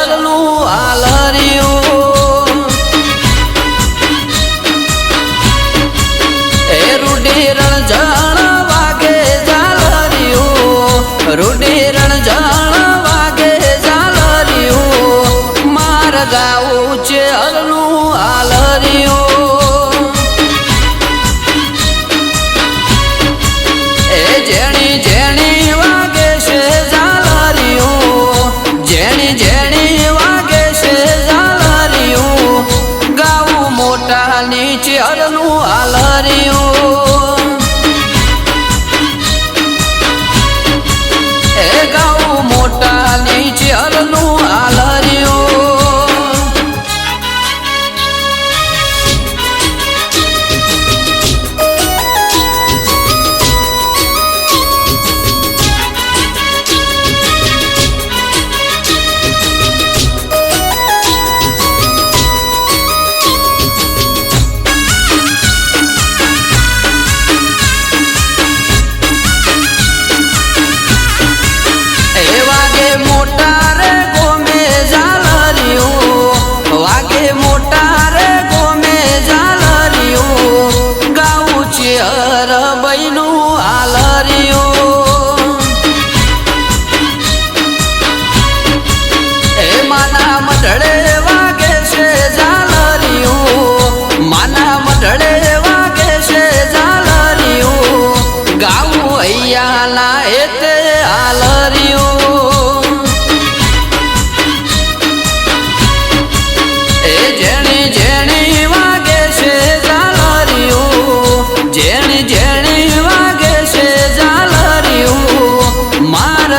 હરલું આલર્યું એ રૂડી રણઝણ વાગે ઝાલર્યું રૂડી રણઝણ વાગે ઝાલર્યું માર ગાવું છે હરલું આલર્યું એ જેણી જેણી વાગે છે ઝાલર્યું જેણી જેણી વાગે છે ઝાલર્યું ગાવું મોટા નીચે હરલું આલર્યું એ ગાવું મોટા નીચે હરલું આલર્યું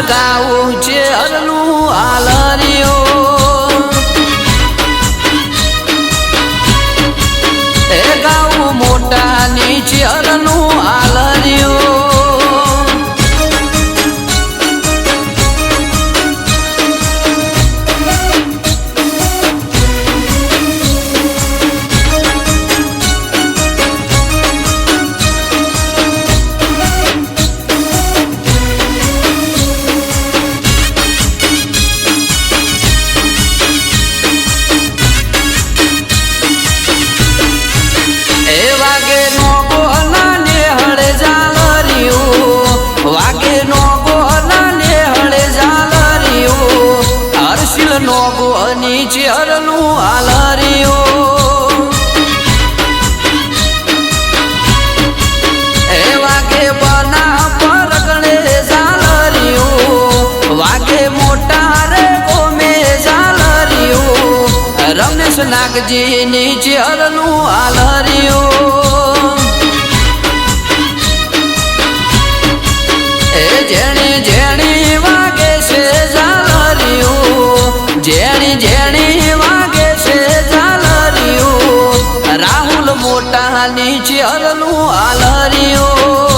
ગાવું છે હરલું આલર્યું એ ગાવું મોટા નીચે હરલું આલર્યું નીચે હરલું આલર્યું એ વાગે બના પરગણે ઝાલર્યું વાગે મોટા રે ગોમે ઝાલર્યું રમેશ નાગજી નીચે હરલું આલર્યું એ જેણી જેણી વાગે છે ઝાલર્યું જેણી જેણી વાગે છે ઝાલર્યું રાહુલ મોટા નીચે હરલું આલર્યું